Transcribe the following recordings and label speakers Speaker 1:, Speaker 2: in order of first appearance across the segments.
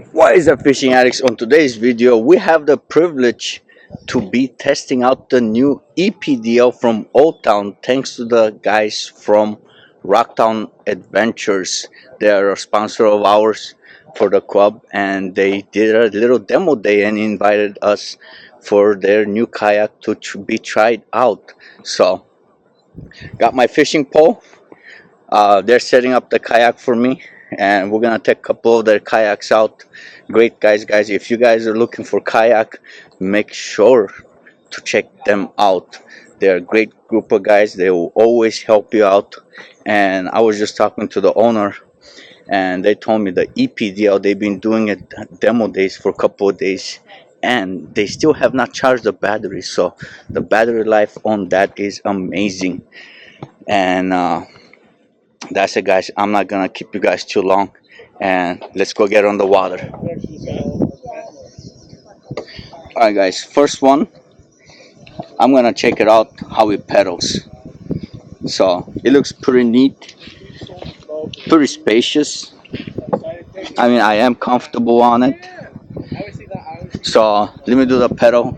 Speaker 1: What is up, fishing addicts? On today's video, we have the privilege to be testing out the new ePDL from Old Town, thanks to the guys from Rocktown Adventures. They are a sponsor of ours for the club, and they did a little demo day and invited us for their new kayak to be tried out. So, got my fishing pole. They're setting up the kayak for me, and we're gonna take a couple of their kayaks out. Great guys. If you guys are looking for kayak, make sure to check them out. They're a great group of guys. They will always help you out. And I was just talking to the owner, and they told me the ePDL, they've been doing it demo days for a couple of days, and they still have not charged the battery. So the battery life on that is amazing. And that's it, guys. I'm not gonna keep you guys too long, and let's go get on the water. All right, guys. First one, I'm gonna check it out how it pedals. So it looks pretty neat, pretty spacious. I mean, I am comfortable on it. So let me do the pedal,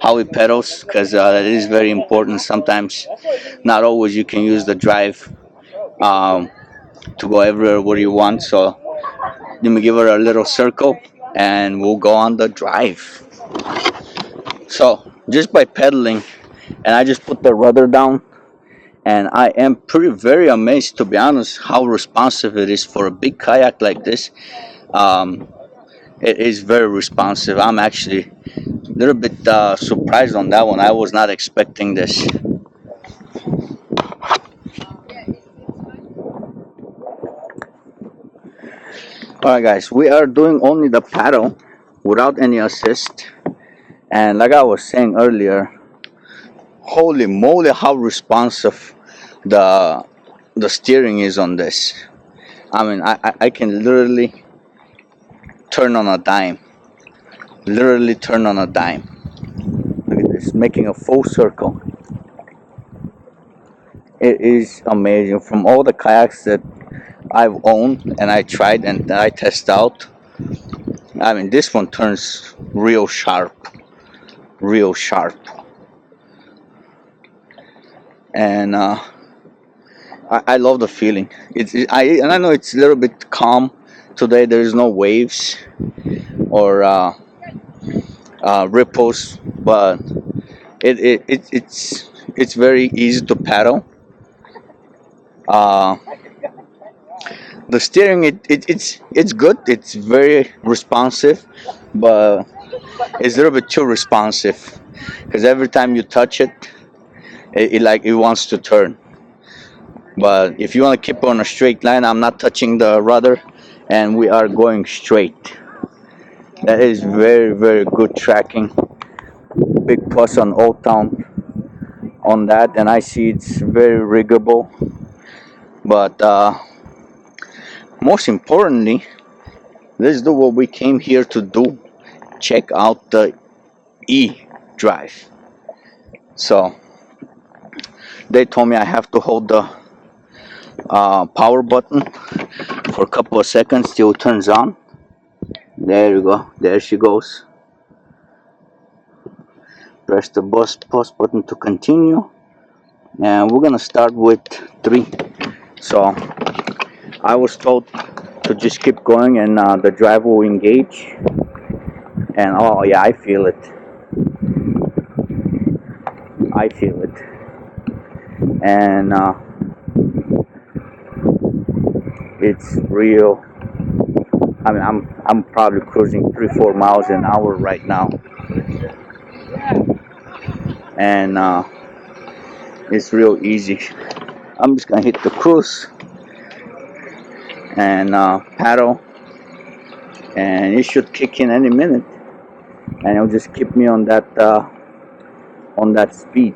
Speaker 1: how it pedals, because it is very important. Sometimes, not always, you can use the drive um, to go everywhere where you want. So let me give it a little circle, and we'll go on the drive. So just by pedaling, and I just put the rudder down, and I am very amazed, to be honest, how responsive it is for a big kayak like this. Um, it is very responsive. I'm actually a little bit surprised on that one. I was not expecting this. All right, guys, we are doing only the paddle without any assist, and like I was saying earlier, holy moly, how responsive the steering is on this. I mean, I can literally turn on a dime. Literally turn on a dime. Look at this, making a full circle. It is amazing. From all the kayaks that I've owned and I tried and that I test out, I mean, this one turns real sharp. Real sharp. And I love the feeling. And I know it's a little bit calm today. There is no waves or ripples, but it's very easy to paddle. Uh, the steering it's good. It's very responsive, but it's a little bit too responsive because every time you touch it, it wants to turn. But if you want to keep on a straight line, I'm not touching the rudder, and we are going straight. That is very good tracking. Big plus on Old Town on that, and I see it's very riggable. But most importantly, let's do what we came here to do. Check out the e-drive. So they told me I have to hold the power button for a couple of seconds till it turns on. There you go. There she goes. Press the pause button to continue, and we're gonna start with 3. So I was told to just keep going, and the drive will engage. And oh yeah, I feel it. I feel it. And it's real. I mean, I'm probably cruising 3-4 miles an hour right now, and it's real easy. I'm just gonna hit the cruise and paddle, and it should kick in any minute, and it'll just keep me on that speed.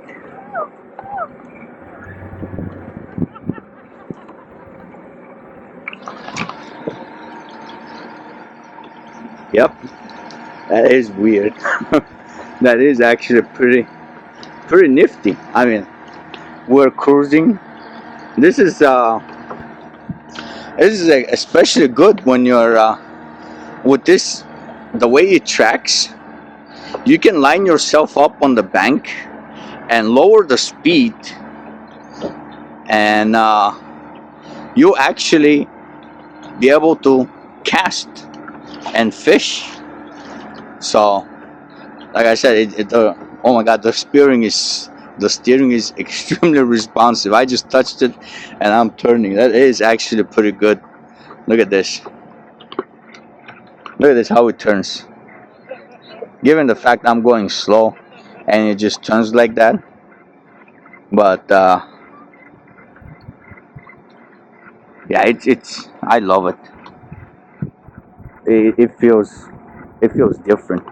Speaker 1: Yep, that is weird. That is actually pretty nifty. I mean, we're cruising. This is especially good when you're with this, the way it tracks, you can line yourself up on the bank and lower the speed, and you actually be able to cast and fish. So, like I said, oh my God, the steering is extremely responsive. I just touched it, and I'm turning. That is actually pretty good. Look at this. Look at this, how it turns. Given the fact I'm going slow, and it just turns like that. But yeah, it's I love it. It feels different.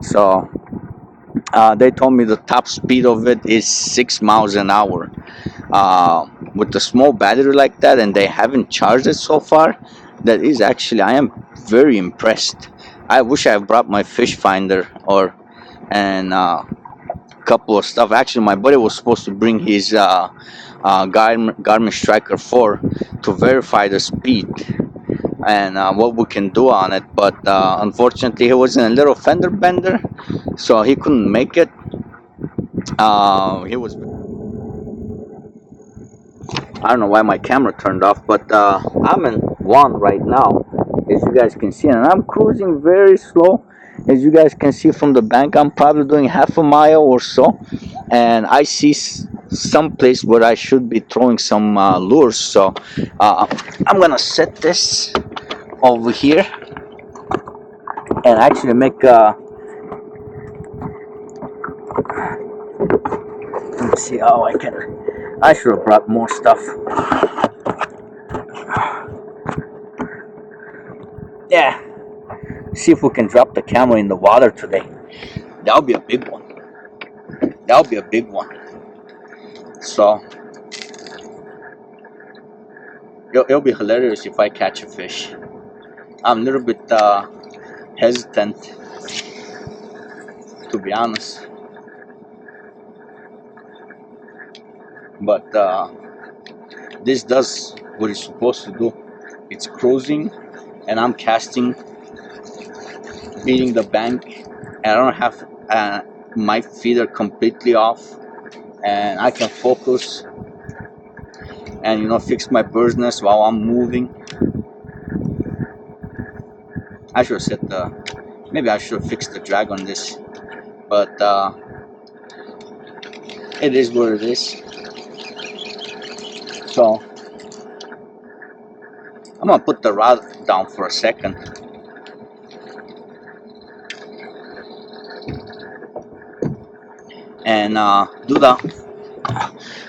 Speaker 1: So they told me the top speed of it is 6 miles an hour. With the small battery like that, and they haven't charged it so far. That is actually, I am very impressed. I wish I brought my fish finder and couple of stuff. Actually, my buddy was supposed to bring his Garmin Striker 4 to verify the speed and what we can do on it. But unfortunately, he was in a little fender bender, so he couldn't make it. He was. I don't know why my camera turned off, but I'm in one right now, as you guys can see, and I'm cruising very slow. As you guys can see from the bank, I'm probably doing half a mile or so, and I see some place where I should be throwing some lures. So I'm gonna set this over here and actually make let me see how I can. I should have brought more stuff. Yeah, see if we can drop the camera in the water today. That'll be a big one. That'll be a big one. So it'll be hilarious if I catch a fish. I'm a little bit hesitant, to be honest, but this does what it's supposed to do. It's cruising, and I'm casting, beating the bank, and I don't have my feet are completely off, and I can focus and fix my bird's nest while I'm moving. I should have set maybe I should have fixed the drag on this, but it is what it is. So I'm gonna put the rod down for a second. And do that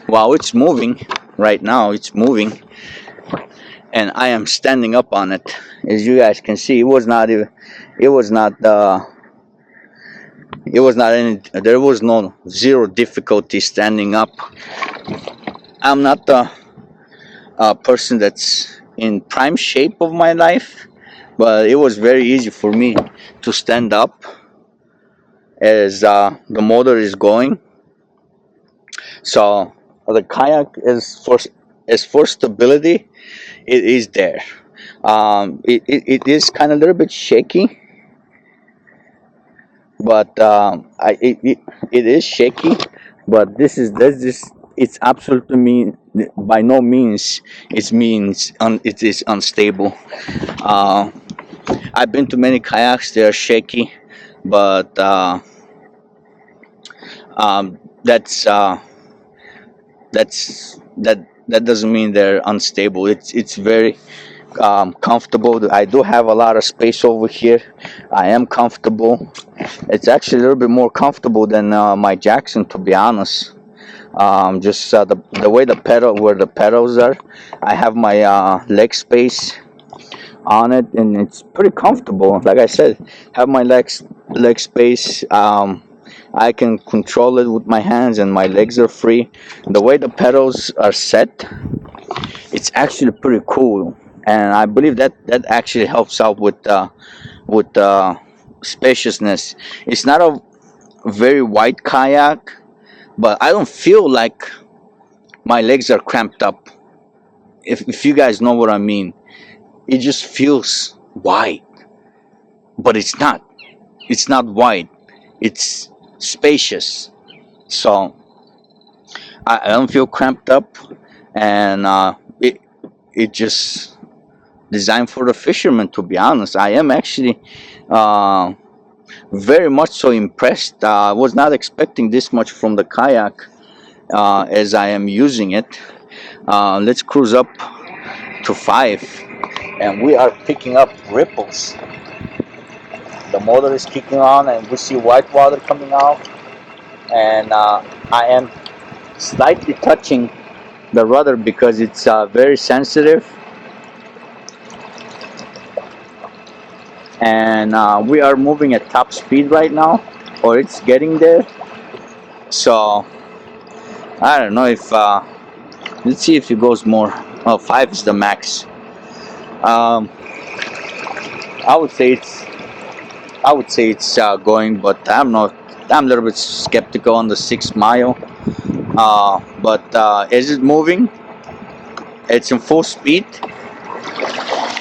Speaker 1: while it's moving. Right now it's moving, and I am standing up on it. As you guys can see, it was not any, there was no zero difficulty standing up. I'm not the person that's in prime shape of my life, but it was very easy for me to stand up as the motor is going. So the kayak is for stability. It is there. It is kind of a little bit shaky, but it is shaky. But it's absolutely by no means it is unstable. I've been to many kayaks. They are shaky, but that's that doesn't mean they're unstable. It's very comfortable. I do have a lot of space over here. I am comfortable. It's actually a little bit more comfortable than my Jackson, to be honest. Just the way where the pedals are, I have my leg space on it, and it's pretty comfortable. Like I said, have my leg space. I can control it with my hands, and my legs are free. The way the pedals are set, it's actually pretty cool, and I believe that actually helps out with spaciousness. It's not a very wide kayak, but I don't feel like my legs are cramped up. If you guys know what I mean, it just feels wide. but it's not. It's not wide. It's spacious. So I don't feel cramped up, and it just designed for the fishermen. To be honest, I am actually uh, very much so impressed. I was not expecting this much from the kayak as I am using it. Let's cruise up to 5, and we are picking up ripples. The motor is kicking on, and we see white water coming out. And I am slightly touching the rudder because it's very sensitive, and we are moving at top speed right now, or it's getting there. So I don't know if let's see if it goes more. Oh, 5 is the max. um, I would say it's going, but I'm a little bit skeptical on the 6 mile. But as it's moving, it's in full speed.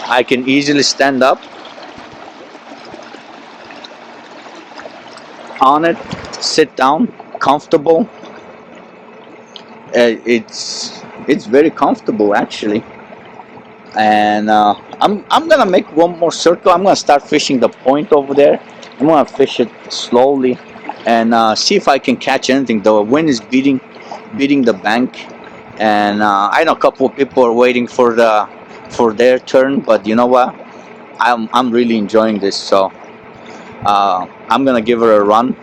Speaker 1: I can easily stand up on it, sit down, comfortable. It's very comfortable actually. And I'm gonna make one more circle. I'm gonna start fishing the point over there. I'm gonna fish it slowly and see if I can catch anything. The wind is beating the bank, and I know a couple of people are waiting for their turn. But you know what? I'm really enjoying this. So I'm gonna give her a run.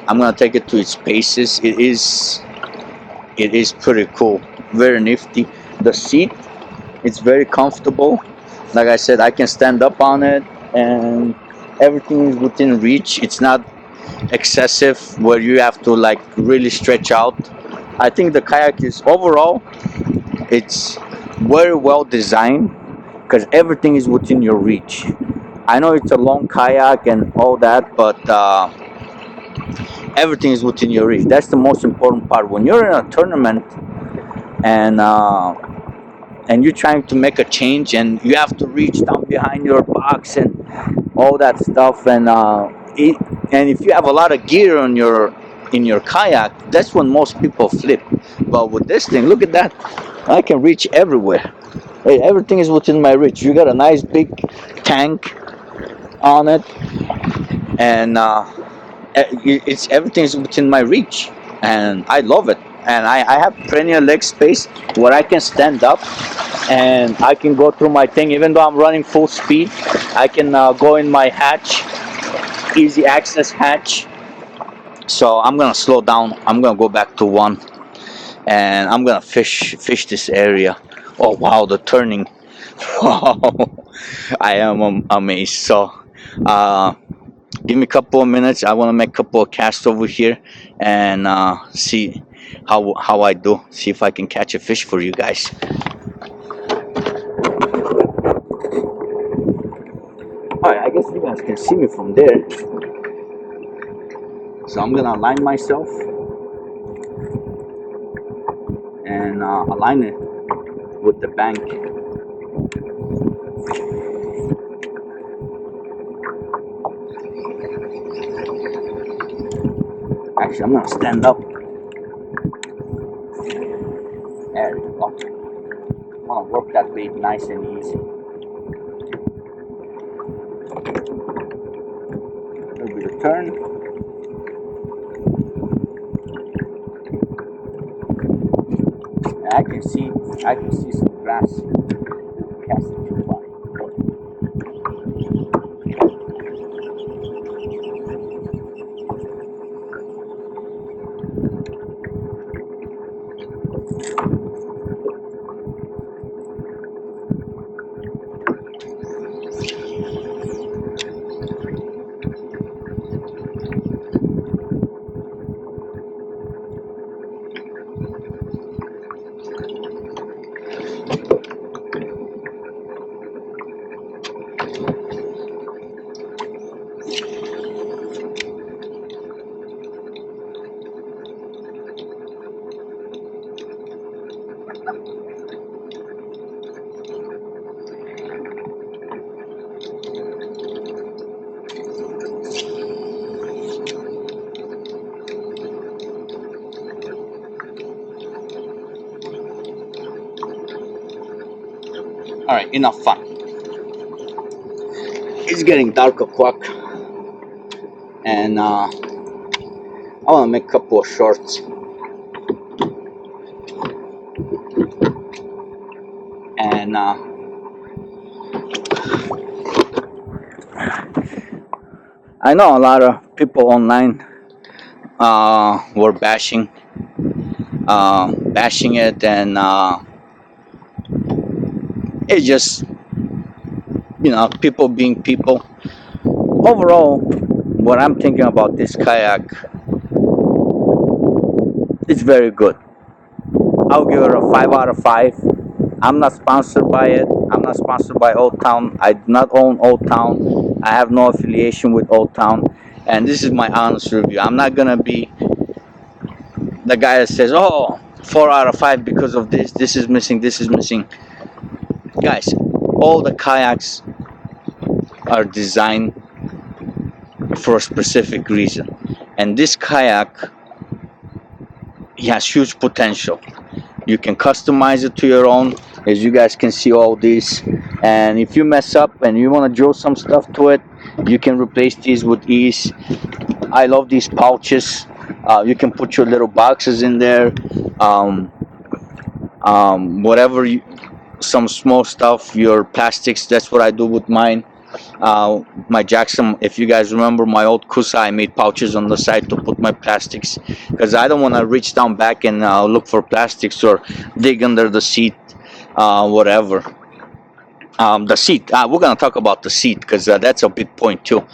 Speaker 1: I'm gonna take it to its paces. It is pretty cool, very nifty. The seat, it's very comfortable. Like I said, I can stand up on it, and everything is within reach. It's not excessive where you have to like really stretch out. I think the kayak is overall, it's very well designed because everything is within your reach. I know it's a long kayak and all that, but everything is within your reach. That's the most important part. When you're in a tournament and you're trying to make a change and you have to reach down behind your box and all that stuff, and and if you have a lot of gear on in your kayak, that's when most people flip. But with this thing, look at that, I can reach everywhere. Hey, everything is within my reach. You got a nice big tank on it, and it's everything's within my reach, and I love it. And I have plenty of leg space where I can stand up and I can go through my thing. Even though I'm running full speed, I can go in my hatch, easy access hatch. So I'm gonna slow down. I'm gonna go back to 1, and I'm gonna fish this area. Oh wow, the turning! Wow, I am amazed. So give me a couple of minutes. I want to make a couple of casts over here and see how I do. See if I can catch a fish for you guys. All right, I guess you guys can see me from there. So I'm gonna align myself and align it with the bank. Actually, I'm gonna stand up. There we go. I wanna work that bait nice and easy. A little bit of turn. And I can see some grass. Cast it too far. All right, enough fun. It's getting dark o'clock, and I want to make a couple of shorts. And I know a lot of people online were bashing it, and it's just, people being people. Overall, what I'm thinking about this kayak, it's very good. I'll give it a 5 out of 5. I'm not sponsored by it. I'm not sponsored by Old Town. I do not own Old Town. I have no affiliation with Old Town. And this is my honest review. I'm not going to be the guy that says, oh, 4 out of 5 because of this. This is missing. This is missing. Guys, all the kayaks are designed for a specific reason. And this kayak, it has huge potential. You can customize it to your own, as you guys can see all these. And if you mess up and you want to drill some stuff to it, you can replace these with ease. I love these pouches. You can put your little boxes in there, whatever, some small stuff, your plastics. That's what I do with mine. My Jackson, if you guys remember my old Kusa, I made pouches on the side to put my plastics, because I don't want to reach down back and look for plastics or dig under the seat, whatever. The seat, we're going to talk about the seat, because that's a big point too.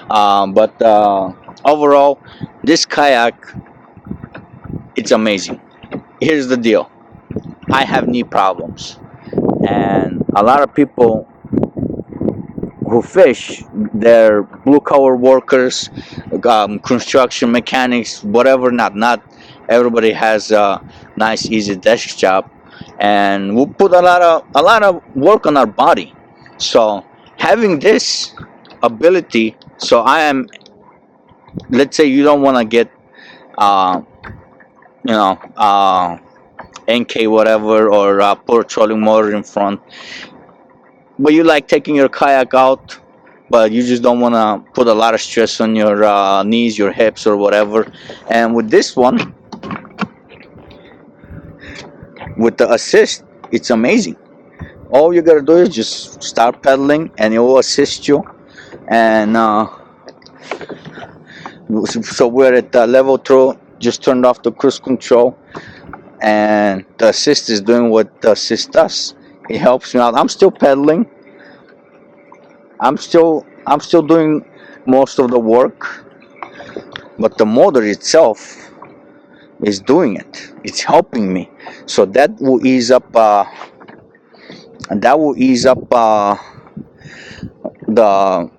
Speaker 1: But overall, this kayak, it's amazing. Here's the deal. I have knee problems, and a lot of people who fish, they're blue collar workers, construction mechanics, whatever. Not everybody has a nice easy desk job, and we put a lot of work on our body. So having this ability, so I am, let's say you don't want to get you know NK whatever, or put a trolling motor in front, but you like taking your kayak out, but you just don't want to put a lot of stress on your knees, your hips, or whatever. And with this one, with the assist, it's amazing. All you gotta do is just start pedaling, and it will assist you. And so we're at level 2, just turned off the cruise control, and the assist is doing what the assist does. It helps me out. I'm still pedaling. I'm still doing most of the work, but the motor itself is doing it. It's helping me. So that will ease up. The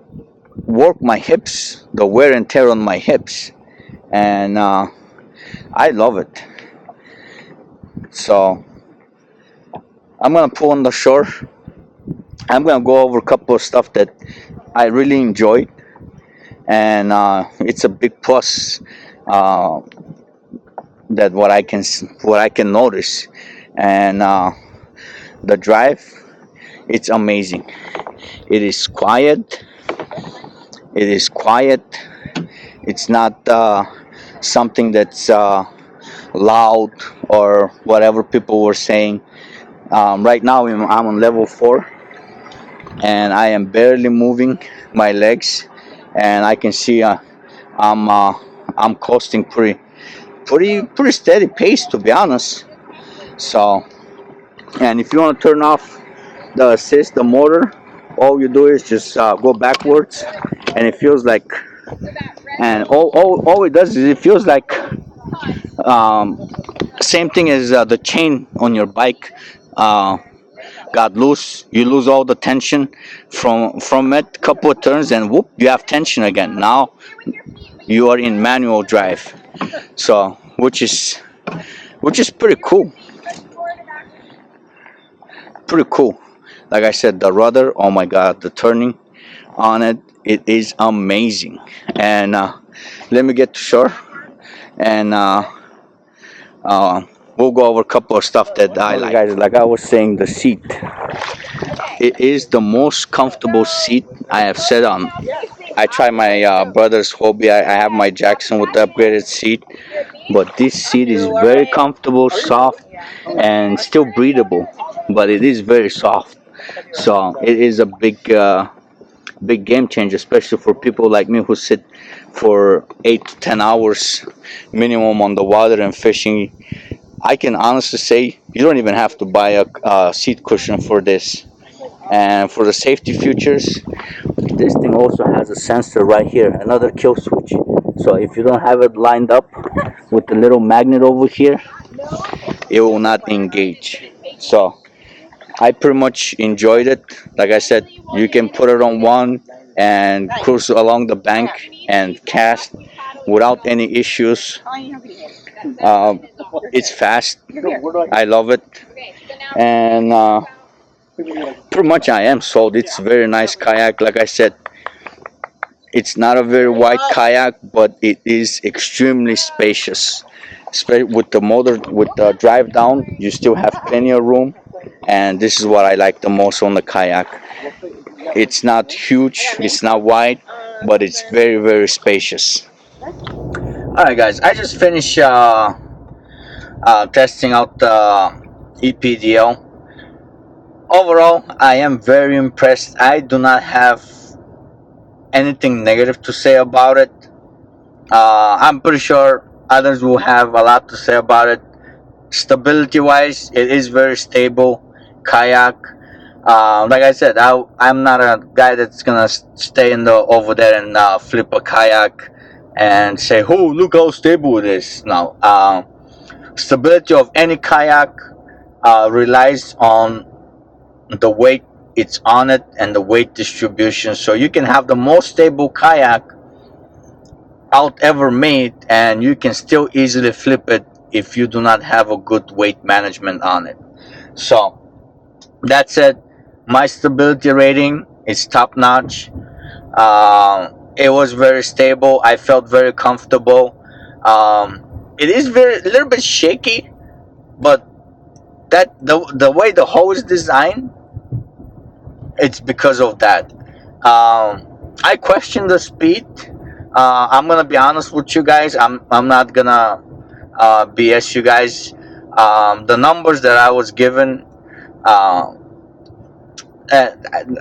Speaker 1: work, my hips, the wear and tear on my hips, and I love it. So I'm gonna pull on the shore. I'm gonna go over a couple of stuff that I really enjoyed, and it's a big plus that what I can notice, and the drive, it's amazing. It is quiet. It's not something that's loud or whatever people were saying. Right now I'm on level 4, and I am barely moving my legs, and I can see I'm coasting pretty steady pace, to be honest. So, and if you want to turn off the assist, the motor, all you do is just go backwards, and it feels like, and all it does is it feels like same thing as the chain on your bike got loose. You lose all the tension from it. Couple of turns, and whoop, you have tension again. Now you are in manual drive, so which is pretty cool. Like I said, the rudder, oh my god, the turning on it, it is amazing. And let me get to shore, and we'll go over a couple of stuff that I like. Guys, like I was saying, the seat. It is the most comfortable seat I have sat on. I tried my brother's Hobie. I have my Jackson with the upgraded seat, but this seat is very comfortable, soft, and still breathable. But it is very soft, so it is a big game changer, especially for people like me who sit for 8 to 10 hours minimum on the water and fishing. I can honestly say you don't even have to buy a seat cushion for this. And for the safety features, this thing also has a sensor right here, another kill switch. So if you don't have it lined up with the little magnet over here, it will not engage. So I pretty much enjoyed it. Like I said, you can put it on one and cruise along the bank and cast without any issues. It's fast. I love it. And pretty much I am sold. It's a very nice kayak. Like I said, it's not a very wide kayak, but it is extremely spacious. With the motor, with the drive down, you still have plenty of room. And this is what I like the most on the kayak. It's not huge, it's not wide, but it's very, very spacious. Alright, guys, I just finished testing out the ePDL. Overall, I am very impressed. I do not have anything negative to say about it. I'm pretty sure others will have a lot to say about it. Stability wise, it is very stable kayak. Like I said, I'm not a guy that's gonna stay in the over there and flip a kayak and say, "Oh, look how stable it is." No, stability of any kayak relies on the weight it's on it and the weight distribution. So you can have the most stable kayak out ever made, and you can still easily flip it if you do not have a good weight management on it. So that said, my stability rating is top notch. It was very stable. I felt very comfortable. It is a little bit shaky, but the way the hole is designed, it's because of that. I question the speed. I'm gonna be honest with you guys. I'm not gonna BS you guys. The numbers that I was given, uh,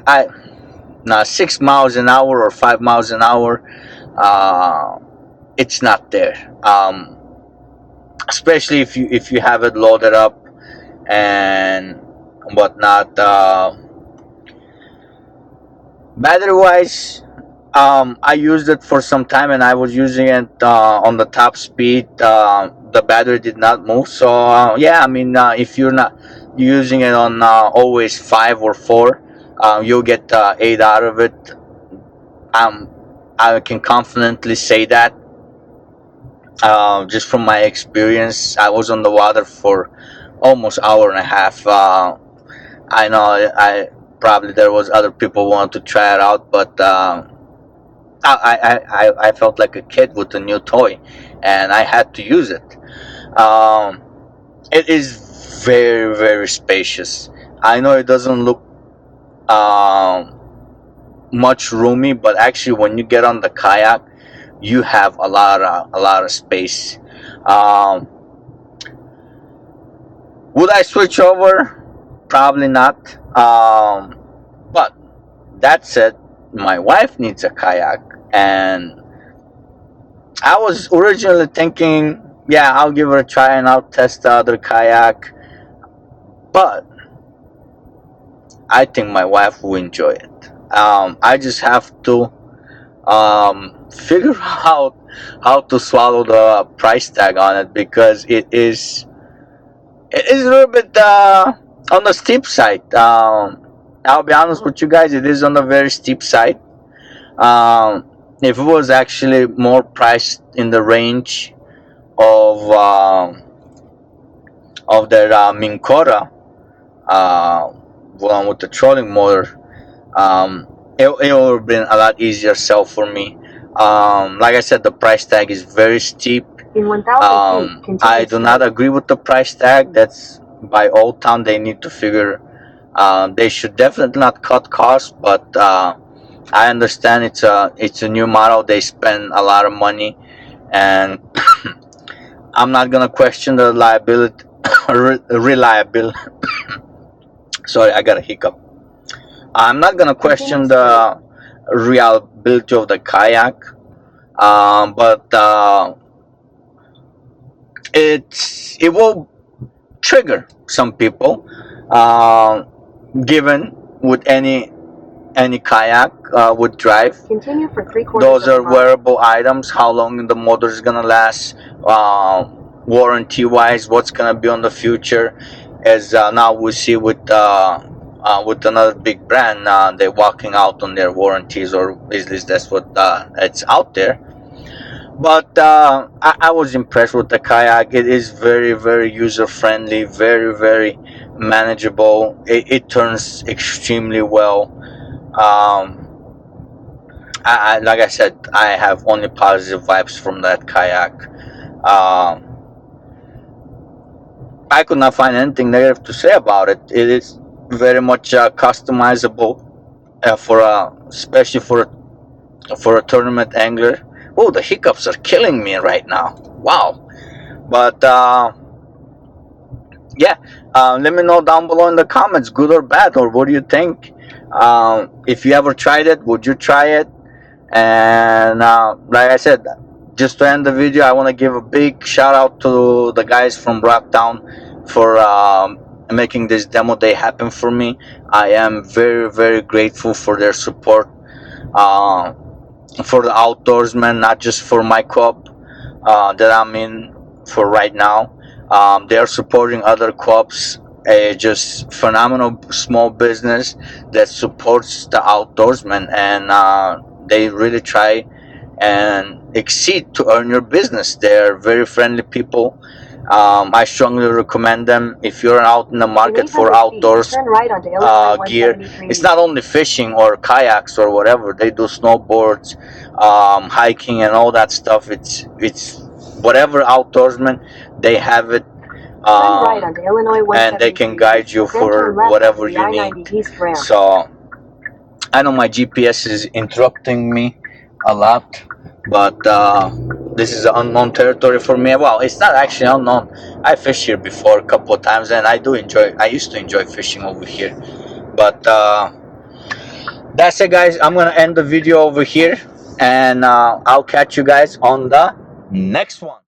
Speaker 1: I now 6 miles an hour or 5 miles an hour, it's not there. Especially if you have it loaded up and whatnot. Battery wise, I used it for some time and I was using it on the top speed. The battery did not move. So yeah, I mean, if you're not using it on always 5 or 4, you'll get 8 out of it. I can confidently say that. Just from my experience, I was on the water for almost hour and a half. I know I probably there was other people wanted to try it out, but I felt like a kid with a new toy, and I had to use it. Um, it is very, very spacious. I know it doesn't look um, much roomy, but actually, when you get on the kayak, you have a lot of space. Um, would I switch over? Probably not. But that said, my wife needs a kayak, and I was originally thinking, yeah, I'll give it a try and I'll test the other kayak. But I think my wife will enjoy it. I just have to figure out how to swallow the price tag on it, because it is a little bit on the steep side. I'll be honest with you guys, it is on the very steep side. If it was actually more priced in the range of the Mincora, one with the trolling motor, it would have been a lot easier sell for me. Like I said, the price tag is very steep. I do not agree with the price tag. That's by Old Town. They need to figure They should definitely not cut costs, but I understand it's a new model. They spend a lot of money, and I'm not gonna question the reliability. Reliability. Sorry, I got a hiccup. I'm not gonna question the reliability of the kayak, but it will trigger some people. Uh, Given with any kayak would drive.
Speaker 2: Continue for 3/4
Speaker 1: Those are
Speaker 2: of a mile.
Speaker 1: wearable items. How long the motor is gonna last, warranty wise, what's gonna be on the future. As now we see with another big brand, they're walking out on their warranties, or at least that's what it's out there. But I was impressed with the kayak. It is very, very user friendly, very, very manageable. It turns extremely well. um, like I said, I have only positive vibes from that kayak. Um, I could not find anything negative to say about it. It is very much customizable especially for a tournament angler. Oh, the hiccups are killing me right now. Wow. But yeah, let me know down below in the comments, good or bad, or what do you think? If you ever tried it, would you try it? And like I said, just to end the video, I want to give a big shout out to the guys from Rocktown for making this demo day happen for me. I am very, very grateful for their support, uh, for the outdoorsmen, not just for my co-op that I'm in for right now. They are supporting other co-ops, a just phenomenal small business that supports the outdoorsmen, and they really try and exceed to earn your business. They're very friendly people. I strongly recommend them if you're out in the market for outdoors gear. It's not only fishing or kayaks or whatever. They do snowboards, hiking, and all that stuff. It's whatever outdoorsman, they have it. And they can guide you for whatever you need. So I know my GPS is interrupting me a lot, but this is unknown territory for me. Well, it's not actually unknown. I fished here before a couple of times, and I used to enjoy fishing over here. But that's it, guys. I'm gonna end the video over here, and I'll catch you guys on the next one.